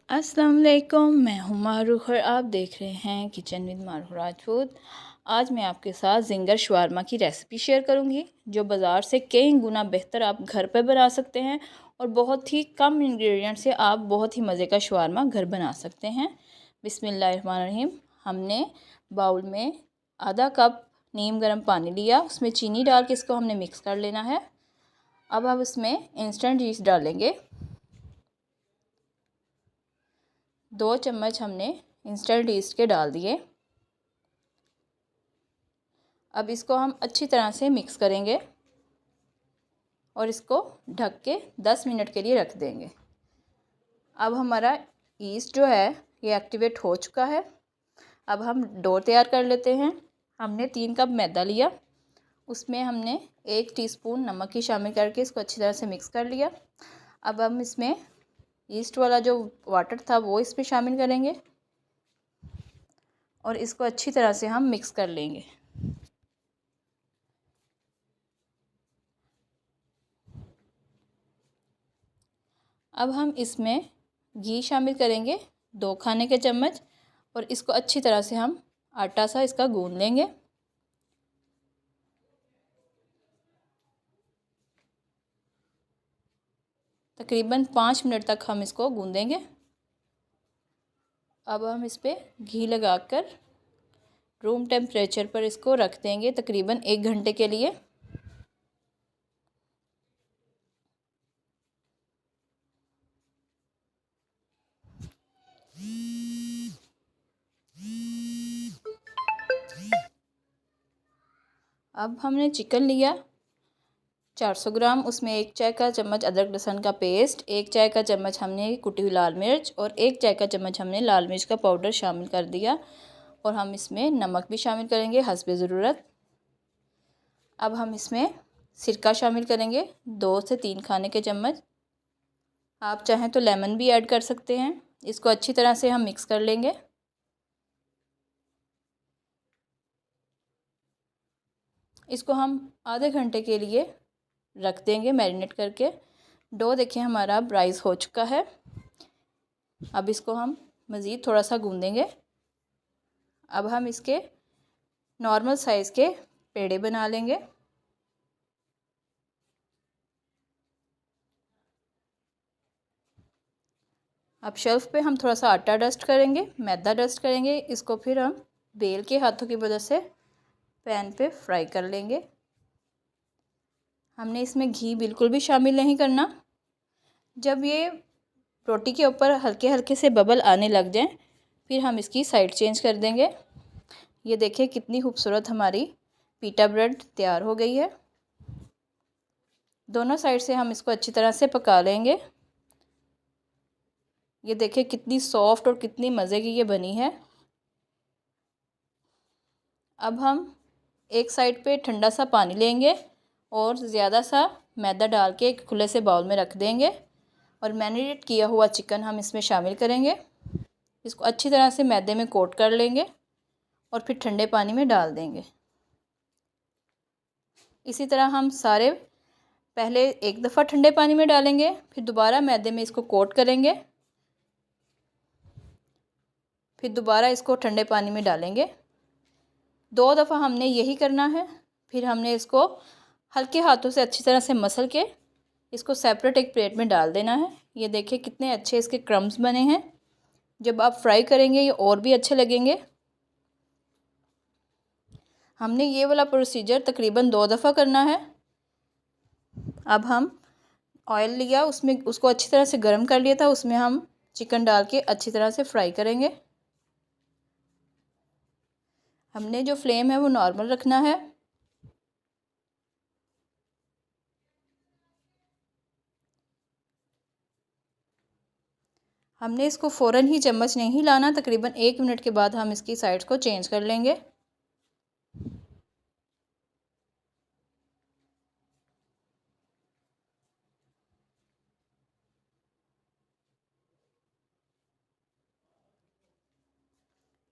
अस्सलाम वालेकुम, मैं हूँ मारूख और आप देख रहे हैं किचन विद मारूख राजपूत। आज मैं आपके साथ ज़िंगर शवारमा की रेसिपी शेयर करूँगी जो बाज़ार से कई गुना बेहतर आप घर पर बना सकते हैं और बहुत ही कम इंग्रेडिएंट से आप बहुत ही मज़े का शवारमा घर बना सकते हैं। बिस्मिल्लाहिर्रहमानिर्रहीम। हमने बाउल में आधा कप नीम गर्म पानी लिया, उसमें चीनी डाल के इसको हमने मिक्स कर लेना है। अब हम इसमें इंस्टेंट यीस्ट डालेंगे। 2 चम्मच हमने इंस्टेंट यीस्ट के डाल दिए। अब इसको हम अच्छी तरह से मिक्स करेंगे और इसको ढक के 10 मिनट के लिए रख देंगे। अब हमारा यीस्ट जो है ये एक्टिवेट हो चुका है। अब हम डो तैयार कर लेते हैं। हमने 3 कप मैदा लिया, उसमें हमने 1 टीस्पून नमक ही शामिल करके इसको अच्छी तरह से मिक्स कर लिया। अब हम इसमें यीस्ट वाला जो वाटर था वो इसमें शामिल करेंगे और इसको अच्छी तरह से हम मिक्स कर लेंगे। अब हम इसमें घी शामिल करेंगे 2 खाने के चम्मच और इसको अच्छी तरह से हम आटा सा इसका गूंद लेंगे। तकरीबन 5 मिनट तक हम इसको गूंदेंगे। अब हम इस पर घी लगाकर रूम टेम्परेचर पर इसको रख देंगे तकरीबन 1 घंटे के लिए। अब हमने चिकन लिया 400 ग्राम, उसमें 1 चाय का चम्मच अदरक लहसुन का पेस्ट, 1 चाय का चम्मच हमने कुटी हुई लाल मिर्च और 1 चाय का चम्मच हमने लाल मिर्च का पाउडर शामिल कर दिया और हम इसमें नमक भी शामिल करेंगे हस्बे ज़रूरत। अब हम इसमें सिरका शामिल करेंगे 2 से 3 खाने के चम्मच। आप चाहें तो लेमन भी ऐड कर सकते हैं। इसको अच्छी तरह से हम मिक्स कर लेंगे। इसको हम आधे घंटे के लिए रख देंगे मैरिनेट करके। डो देखिए हमारा राइस हो चुका है। अब इसको हम मज़ीद थोड़ा सा गूंदेंगे। अब हम इसके नॉर्मल साइज़ के पेड़े बना लेंगे। अब शेल्फ पे हम थोड़ा सा आटा डस्ट करेंगे, मैदा डस्ट करेंगे। इसको फिर हम बेल के हाथों की मदद से पैन पे फ्राई कर लेंगे। हमने इसमें घी बिल्कुल भी शामिल नहीं करना। जब ये रोटी के ऊपर हल्के हल्के से बबल आने लग जाएं, फिर हम इसकी साइड चेंज कर देंगे। ये देखिए कितनी खूबसूरत हमारी पीटा ब्रेड तैयार हो गई है। दोनों साइड से हम इसको अच्छी तरह से पका लेंगे। ये देखिए कितनी सॉफ्ट और कितनी मज़े की ये बनी है। अब हम एक साइड पे ठंडा सा पानी लेंगे और ज़्यादा सा मैदा डाल के एक खुले से बाउल में रख देंगे और मैरिनेट किया हुआ चिकन हम इसमें शामिल करेंगे। इसको अच्छी तरह से मैदे में कोट कर लेंगे और फिर ठंडे पानी में डाल देंगे। इसी तरह हम सारे पहले एक दफ़ा ठंडे पानी में डालेंगे, फिर दोबारा मैदे में इसको कोट करेंगे, फिर दोबारा इसको ठंडे पानी में डालेंगे। 2 दफ़ा हमने यही करना है। फिर हमने इसको हल्के हाथों से अच्छी तरह से मसल के इसको सेपरेट एक प्लेट में डाल देना है। ये देखिए कितने अच्छे इसके क्रम्स बने हैं। जब आप फ्राई करेंगे ये और भी अच्छे लगेंगे। हमने ये वाला प्रोसीजर तकरीबन 2 दफ़ा करना है। अब हम ऑयल लिया, उसमें उसको अच्छी तरह से गर्म कर लिया था, उसमें हम चिकन डाल के अच्छी तरह से फ्राई करेंगे। हमने जो फ्लेम है वो नॉर्मल रखना है। हमने इसको फ़ौरन ही चम्मच नहीं लाना, तकरीबन 1 मिनट के बाद हम इसकी साइड्स को चेंज कर लेंगे।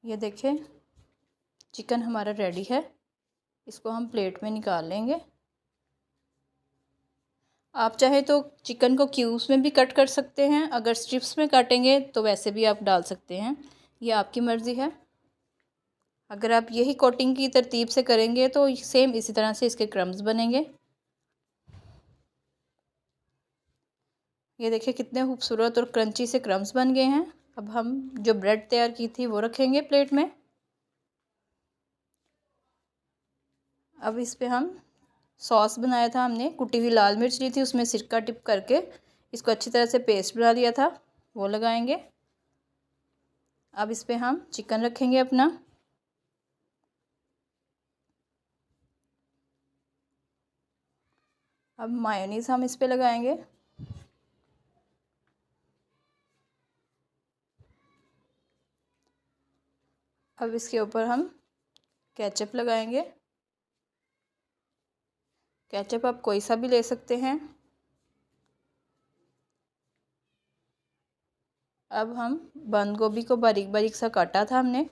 ये देखें चिकन हमारा रेडी है। इसको हम प्लेट में निकाल लेंगे। आप चाहे तो चिकन को क्यूब्स में भी कट कर सकते हैं, अगर स्ट्रिप्स में काटेंगे तो वैसे भी आप डाल सकते हैं, ये आपकी मर्ज़ी है। अगर आप यही कोटिंग की तरतीब से करेंगे तो सेम इसी तरह से इसके क्रम्स बनेंगे। ये देखिए कितने खूबसूरत और क्रंची से क्रम्स बन गए हैं। अब हम जो ब्रेड तैयार की थी वो रखेंगे प्लेट में। अब इस पे हम सॉस बनाया था, हमने कुटी हुई लाल मिर्च ली थी, उसमें सिरका टिप करके इसको अच्छी तरह से पेस्ट बना लिया था, वो लगाएंगे। अब इस पे हम चिकन रखेंगे अपना। अब मायोनीज़ हम इस पे लगाएंगे। अब इसके ऊपर हम केचप लगाएंगे। केचप आप कोई सा भी ले सकते हैं। अब हम बंद गोभी को बारीक बारीक सा काटा था हमने,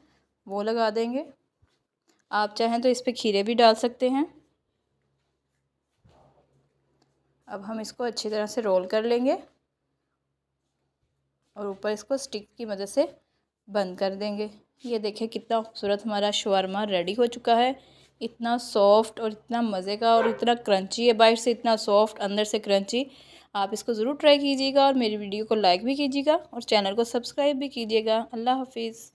वो लगा देंगे। आप चाहें तो इस पे खीरे भी डाल सकते हैं। अब हम इसको अच्छी तरह से रोल कर लेंगे और ऊपर इसको स्टिक की मदद से बंद कर देंगे। ये देखिए कितना खूबसूरत हमारा शवारमा रेडी हो चुका है। इतना सॉफ्ट और इतना मज़े का और इतना क्रंची है, बाहर से इतना सॉफ्ट अंदर से क्रंची। आप इसको ज़रूर ट्राई कीजिएगा और मेरी वीडियो को लाइक भी कीजिएगा और चैनल को सब्सक्राइब भी कीजिएगा। अल्लाह हाफिज़।